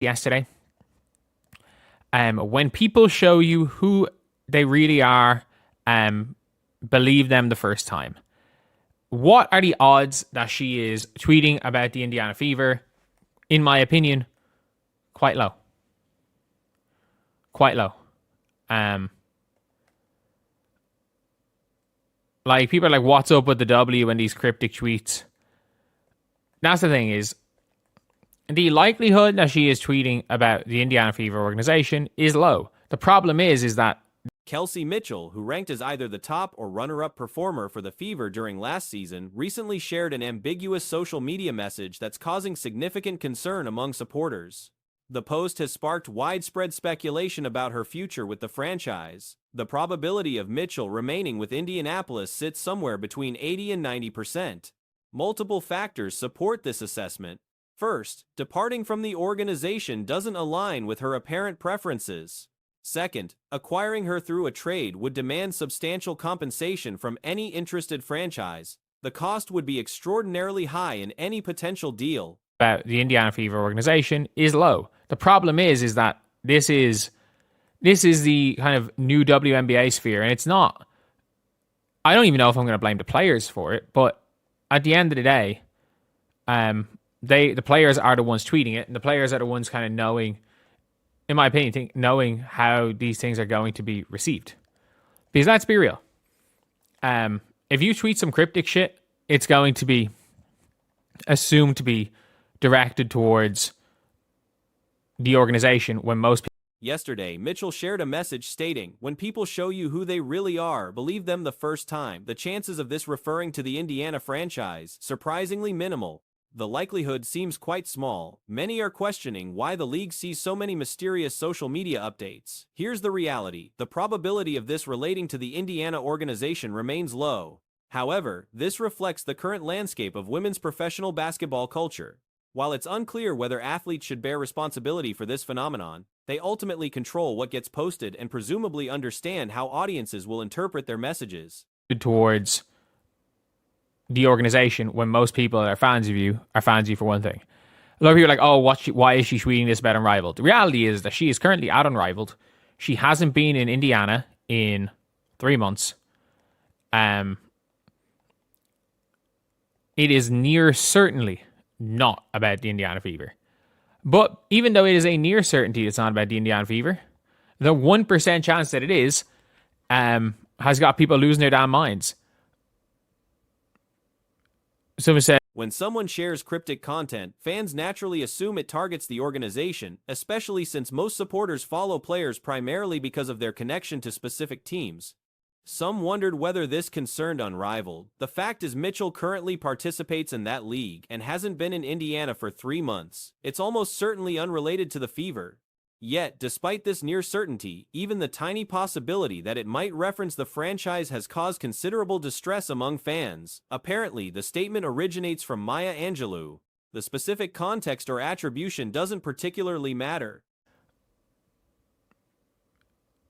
yesterday. When people show you who they really are, believe them the first time. What are the odds that she is tweeting about the Indiana fever? In my opinion, quite low. Quite low. Like, people are like, what's up with the W and these cryptic tweets? That's the thing, is the likelihood that she is tweeting about the Indiana Fever organization is low. The problem is that Kelsey Mitchell, who ranked as either the top or runner-up performer for the Fever during last season, recently shared an ambiguous social media message that's causing significant concern among supporters. The post has sparked widespread speculation about her future with the franchise. The probability of Mitchell remaining with Indianapolis sits somewhere between 80 and 90%. Multiple factors support this assessment. First, departing from the organization doesn't align with her apparent preferences. Second, acquiring her through a trade would demand substantial compensation from any interested franchise. The cost would be extraordinarily high in any potential deal. About the Indiana Fever organization is low. The problem is that this is the kind of new WNBA sphere, and it's not. I don't even know if I'm going to blame the players for it, but at the end of the day, the players are the ones tweeting it, and the players are the ones kind of knowing, in my opinion, knowing how these things are going to be received. Because let's be real. If you tweet some cryptic shit, it's going to be assumed to be directed towards the organization when most people... Yesterday, Mitchell shared a message stating, "When people show you who they really are, believe them the first time." The chances of this referring to the Indiana franchise, surprisingly minimal. The likelihood seems quite small. Many are questioning why the league sees so many mysterious social media updates. Here's the reality. The probability of this relating to the Indiana organization remains low. However, this reflects the current landscape of women's professional basketball culture. While it's unclear whether athletes should bear responsibility for this phenomenon, they ultimately control what gets posted and presumably understand how audiences will interpret their messages. Towards the organization when most people that are fans of you for one thing. A lot of people are like, oh, why is she tweeting this about Unrivaled? The reality is that she is currently at Unrivaled. She hasn't been in Indiana in 3 months. It is near certainly not about the Indiana Fever. But even though it is a near certainty it's not about the Indiana Fever, the 1% chance that it is has got people losing their damn minds. Someone said, when someone shares cryptic content, fans naturally assume it targets the organization, especially since most supporters follow players primarily because of their connection to specific teams. Some wondered whether this concerned Unrivaled. The fact is Mitchell currently participates in that league and hasn't been in Indiana for 3 months. It's almost certainly unrelated to the Fever. Yet, despite this near certainty, even the tiny possibility that it might reference the franchise has caused considerable distress among fans. Apparently, the statement originates from Maya Angelou. The specific context or attribution doesn't particularly matter.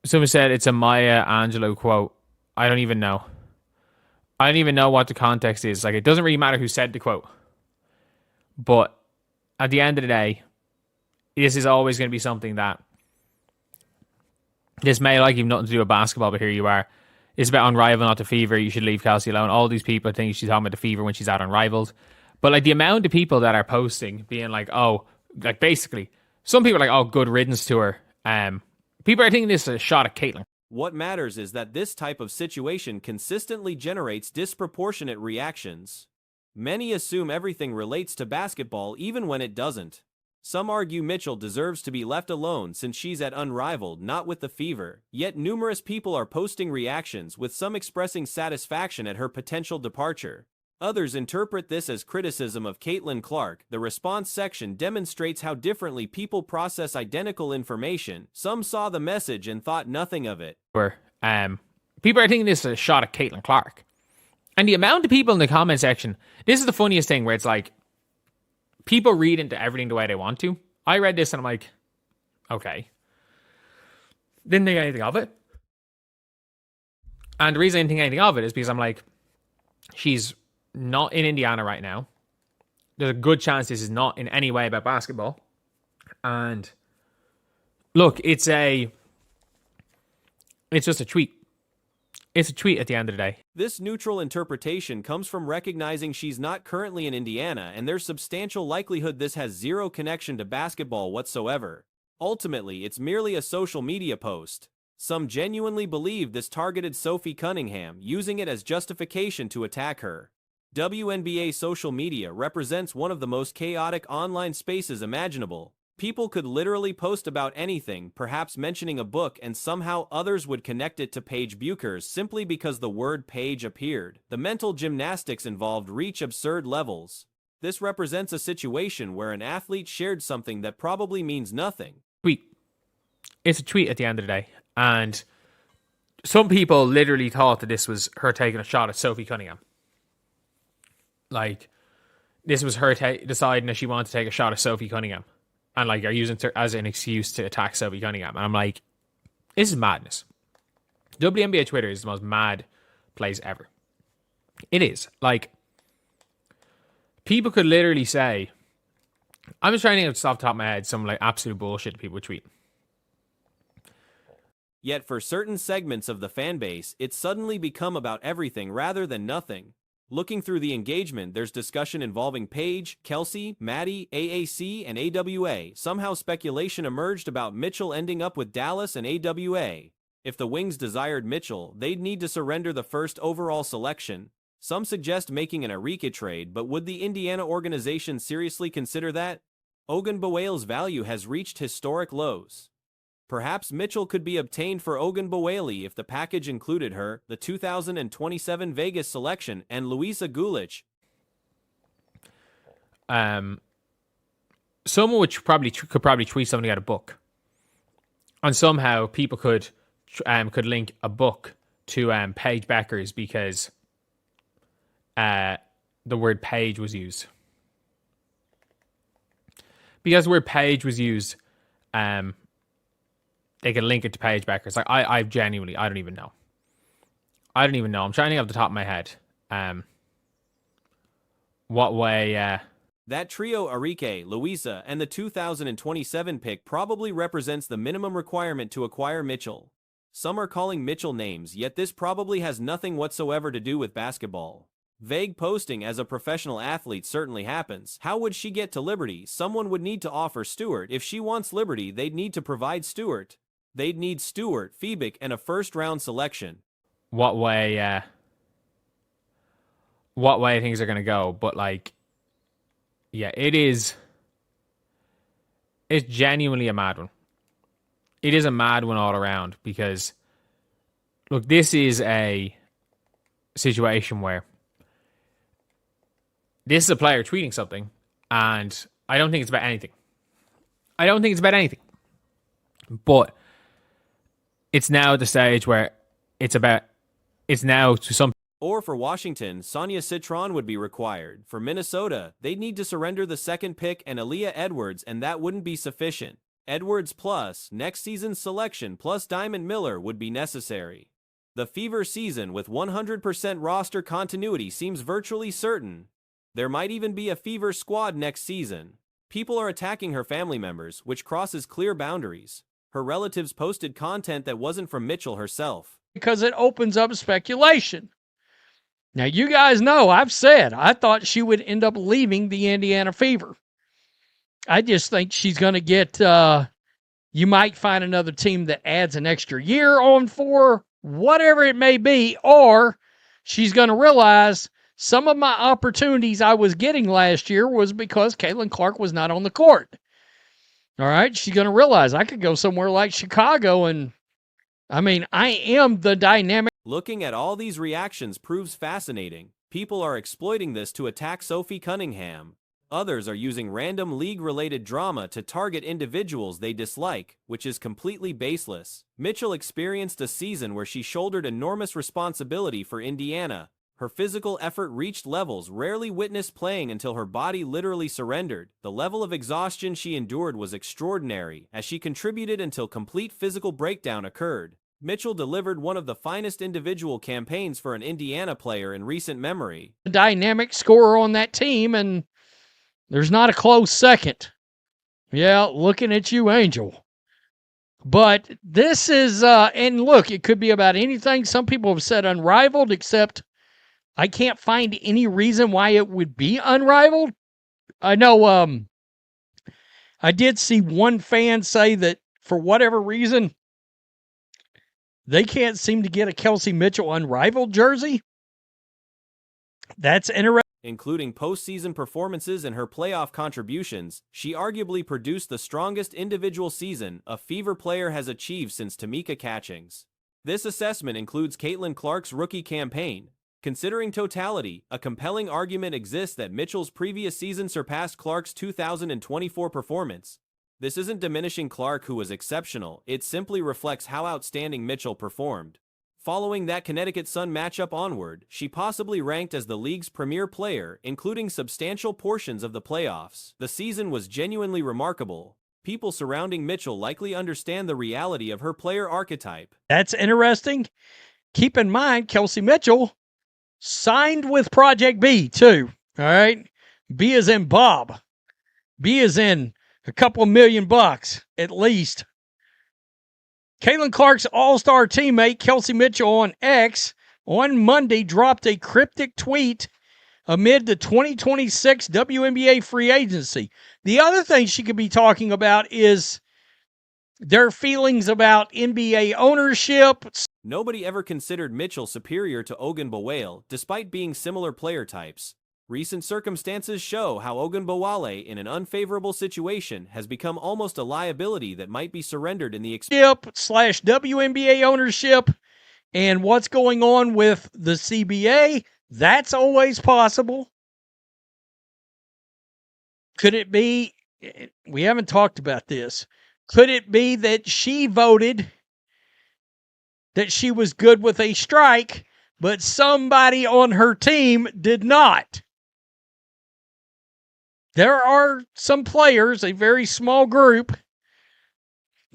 Someone said it's a Maya Angelou quote. I don't even know. I don't even know what the context is. Like, it doesn't really matter who said the quote. But at the end of the day, this is always going to be something that this may like you've nothing to do with basketball, but here you are. It's about Unrivaled, not the Fever. You should leave Kelsey alone. All these people think she's talking about the Fever when she's at Unrivaled. But like the amount of people that are posting being like, oh, like basically, some people are like, oh, good riddance to her. People are thinking this is a shot at Caitlyn. What matters is that this type of situation consistently generates disproportionate reactions. Many assume everything relates to basketball even when it doesn't. Some argue Mitchell deserves to be left alone since she's at Unrivaled, not with the Fever. Yet numerous people are posting reactions, with some expressing satisfaction at her potential departure. Others interpret this as criticism of Caitlin Clark. The response section demonstrates how differently people process identical information. Some saw the message and thought nothing of it. People are thinking this is a shot at Caitlin Clark. And the amount of people in the comment section, this is the funniest thing where it's like, people read into everything the way they want to. I read this and I'm like, okay. Didn't think anything of it. And the reason I didn't think anything of it is because I'm like, she's not in Indiana right now. There's a good chance this is not in any way about basketball. And look, it's just a tweet. It's a tweet at the end of the day. This neutral interpretation comes from recognizing she's not currently in Indiana, and there's substantial likelihood this has zero connection to basketball whatsoever. Ultimately, it's merely a social media post. Some genuinely believe this targeted Sophie Cunningham, using it as justification to attack her. WNBA social media represents one of the most chaotic online spaces imaginable. People could literally post about anything, perhaps mentioning a book, and somehow others would connect it to Paige Buecher's simply because the word Paige appeared. The mental gymnastics involved reach absurd levels. This represents a situation where an athlete shared something that probably means nothing. Tweet. It's a tweet at the end of the day. And some people literally thought that this was her taking a shot at Sophie Cunningham. Like, this was her deciding that she wanted to take a shot at Sophie Cunningham. And, like, are using it as an excuse to attack Sophie Cunningham. And I'm like, this is madness. WNBA Twitter is the most mad place ever. It is. Like, people could literally say, I'm just trying to think off the top of my head some, like, absolute bullshit people would tweet. Yet for certain segments of the fanbase, it's suddenly become about everything rather than nothing. Looking through the engagement, there's discussion involving Paige, Kelsey, Maddie, AAC, and AWA. Somehow speculation emerged about Mitchell ending up with Dallas and AWA. If the Wings desired Mitchell, they'd need to surrender the first overall selection. Some suggest making an Arika trade, but would the Indiana organization seriously consider that? Ogunbowale's value has reached historic lows. Perhaps Mitchell could be obtained for Ogunbowale if the package included her, the 2027 Vegas selection, and Louisa Gulick. Someone could probably tweet something out of a book, and somehow people could link a book to Paige Buecher's because the word Paige was used. Because the word Paige was used, they can link it to Paige Buecher's. Like, I genuinely, I don't even know. I'm trying to think off the top of my head. What way? That trio, Arike, Louisa, and the 2027 pick probably represents the minimum requirement to acquire Mitchell. Some are calling Mitchell names, yet this probably has nothing whatsoever to do with basketball. Vague posting as a professional athlete certainly happens. How would she get to Liberty? Someone would need to offer Stewart. If she wants Liberty, they'd need to provide Stewart. They'd need Stewart, Febick, and a first-round selection. What way things are going to go. But, like, yeah, it's genuinely a mad one. It is a mad one all around because, look, this is a situation where this is a player tweeting something, and I don't think it's about anything. But it's now at the stage where it's now to some. Or for Washington, Sonia Citron would be required. For Minnesota, they'd need to surrender the second pick and Aaliyah Edwards, and that wouldn't be sufficient. Edwards plus next season's selection plus Diamond Miller would be necessary. The Fever season with 100% roster continuity seems virtually certain. There might even be a Fever squad next season. People are attacking her family members, which crosses clear boundaries. Her relatives posted content that wasn't from Mitchell herself. Because it opens up speculation. Now, you guys know I've said I thought she would end up leaving the Indiana Fever. I just think she's going to get, you might find another team that adds an extra year on for whatever it may be, or she's going to realize some of my opportunities I was getting last year was because Caitlin Clark was not on the court. All right, she's going to realize I could go somewhere like Chicago, and I mean, I am the dynamic. Looking at all these reactions proves fascinating. People are exploiting this to attack Sophie Cunningham. Others are using random league-related drama to target individuals they dislike, which is completely baseless. Mitchell experienced a season where she shouldered enormous responsibility for Indiana. Her physical effort reached levels rarely witnessed playing until her body literally surrendered. The level of exhaustion she endured was extraordinary, as she contributed until complete physical breakdown occurred. Mitchell delivered one of the finest individual campaigns for an Indiana player in recent memory. Dynamic scorer on that team, and there's not a close second. Yeah, looking at you, Angel. But this is, and look, it could be about anything. Some people have said unrivaled, except I can't find any reason why it would be unrivaled. I know, I did see one fan say that for whatever reason, they can't seem to get a Kelsey Mitchell unrivaled jersey. That's interesting. Including postseason performances and her playoff contributions, she arguably produced the strongest individual season a Fever player has achieved since Tamika Catchings. This assessment includes Caitlin Clark's rookie campaign. Considering totality, a compelling argument exists that Mitchell's previous season surpassed Clark's 2024 performance. This isn't diminishing Clark, who was exceptional, it simply reflects how outstanding Mitchell performed. Following that Connecticut Sun matchup onward, she possibly ranked as the league's premier player, including substantial portions of the playoffs. The season was genuinely remarkable. People surrounding Mitchell likely understand the reality of her player archetype. That's interesting. Keep in mind, Kelsey Mitchell signed with Project B, too. All right? B is in Bob. B is in a couple of $1,000,000 at least. Caitlin Clark's all-star teammate, Kelsey Mitchell, on X on Monday dropped a cryptic tweet amid the 2026 WNBA free agency. The other thing she could be talking about is their feelings about NBA ownership. Nobody ever considered Mitchell superior to Ogunbowale, despite being similar player types. Recent circumstances show how Ogunbowale, in an unfavorable situation, has become almost a liability that might be surrendered in the /WNBA ownership and what's going on with the CBA. That's always possible. Could it be, we haven't talked about this, could it be that she voted that she was good with a strike, but somebody on her team did not? There are some players, a very small group.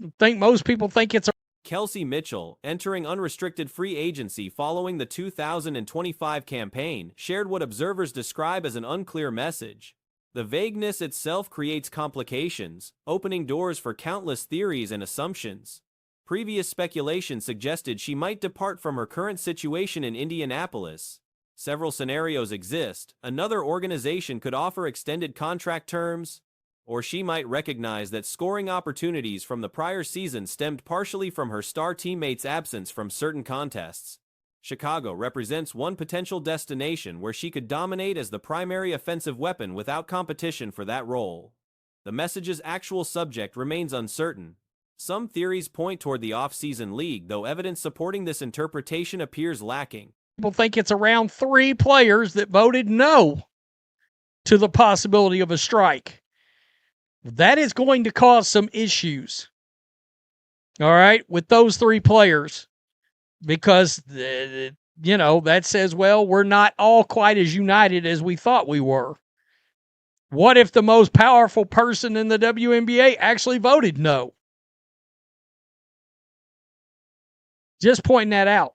I think most people think it's Kelsey Mitchell, entering unrestricted free agency following the 2025 campaign, shared what observers describe as an unclear message. The vagueness itself creates complications, opening doors for countless theories and assumptions. Previous speculation suggested she might depart from her current situation in Indianapolis. Several scenarios exist. Another organization could offer extended contract terms, or she might recognize that scoring opportunities from the prior season stemmed partially from her star teammates' absence from certain contests. Chicago represents one potential destination where she could dominate as the primary offensive weapon without competition for that role. The message's actual subject remains uncertain. Some theories point toward the off-season league, though evidence supporting this interpretation appears lacking. People think it's around 3 players that voted no to the possibility of a strike. That is going to cause some issues, all right, with those 3 players, because, that says, well, we're not all quite as united as we thought we were. What if the most powerful person in the WNBA actually voted no? Just pointing that out.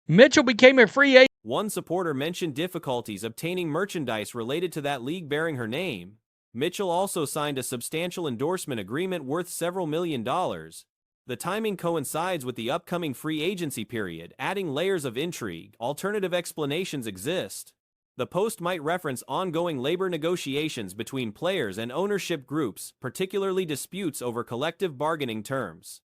Mitchell became a free agent. One supporter mentioned difficulties obtaining merchandise related to that league bearing her name. Mitchell also signed a substantial endorsement agreement worth several $1,000,000. The timing coincides with the upcoming free agency period, adding layers of intrigue. Alternative explanations exist. The post might reference ongoing labor negotiations between players and ownership groups, particularly disputes over collective bargaining terms.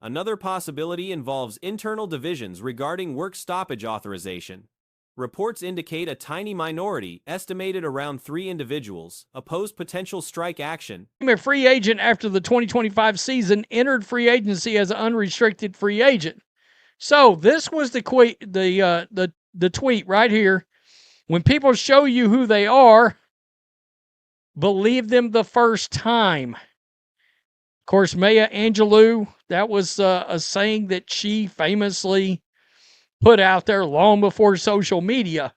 Another possibility involves internal divisions regarding work stoppage authorization. Reports indicate a tiny minority, estimated around 3 individuals, opposed potential strike action. A free agent after the 2025 season, entered free agency as an unrestricted free agent. So this was the tweet right here. When people show you who they are, believe them the first time. Of course, Maya Angelou, that was a saying that she famously put out there long before social media.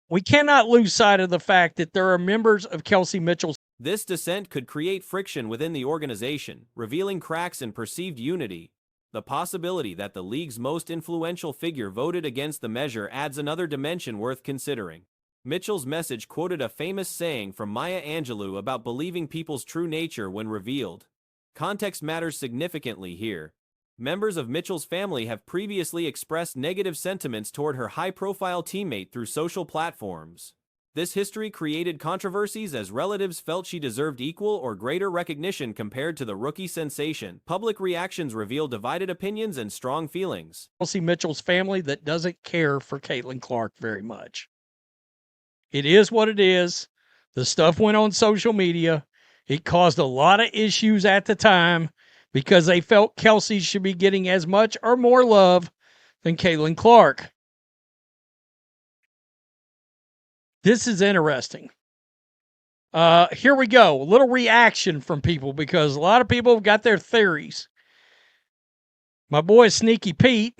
We cannot lose sight of the fact that there are members of Kelsey Mitchell's. This dissent could create friction within the organization, revealing cracks in perceived unity. The possibility that the league's most influential figure voted against the measure adds another dimension worth considering. Mitchell's message quoted a famous saying from Maya Angelou about believing people's true nature when revealed. Context matters significantly here. Members of Mitchell's family have previously expressed negative sentiments toward her high-profile teammate through social platforms. This history created controversies as relatives felt she deserved equal or greater recognition compared to the rookie sensation. Public reactions reveal divided opinions and strong feelings. Kelsey Mitchell's family that doesn't care for Caitlin Clark very much. It is what it is. The stuff went on social media. It caused a lot of issues at the time because they felt Kelsey should be getting as much or more love than Caitlin Clark. This is interesting. Here we go. A little reaction from people because a lot of people have got their theories. My boy Sneaky Pete.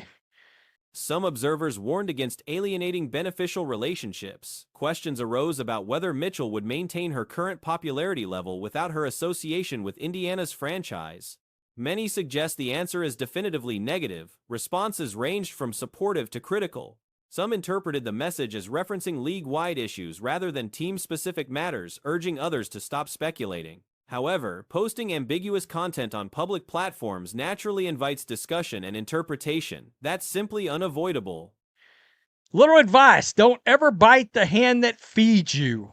Some observers warned against alienating beneficial relationships. Questions arose about whether Mitchell would maintain her current popularity level without her association with Indiana's franchise. Many suggest the answer is definitively negative. Responses ranged from supportive to critical. Some interpreted the message as referencing league-wide issues rather than team-specific matters, urging others to stop speculating. However, posting ambiguous content on public platforms naturally invites discussion and interpretation. That's simply unavoidable. Little advice, don't ever bite the hand that feeds you.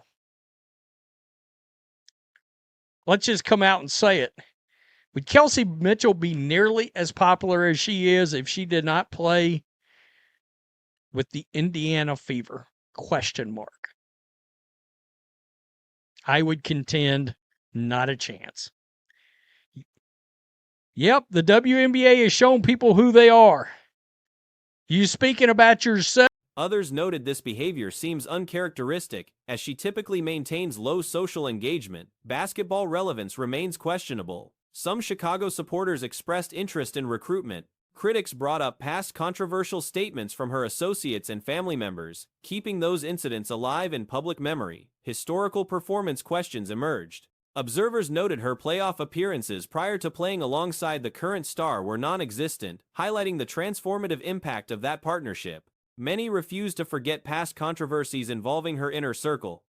Let's just come out and say it. Would Kelsey Mitchell be nearly as popular as she is if she did not play with the Indiana Fever? Question mark. I would contend not a chance. Yep, the WNBA has shown people who they are. You speaking about yourself? Others noted this behavior seems uncharacteristic, as she typically maintains low social engagement. Basketball relevance remains questionable. Some Chicago supporters expressed interest in recruitment. Critics brought up past controversial statements from her associates and family members, keeping those incidents alive in public memory. Historical performance questions emerged. Observers noted her playoff appearances prior to playing alongside the current star were non-existent, highlighting the transformative impact of that partnership. Many refused to forget past controversies involving her inner circle.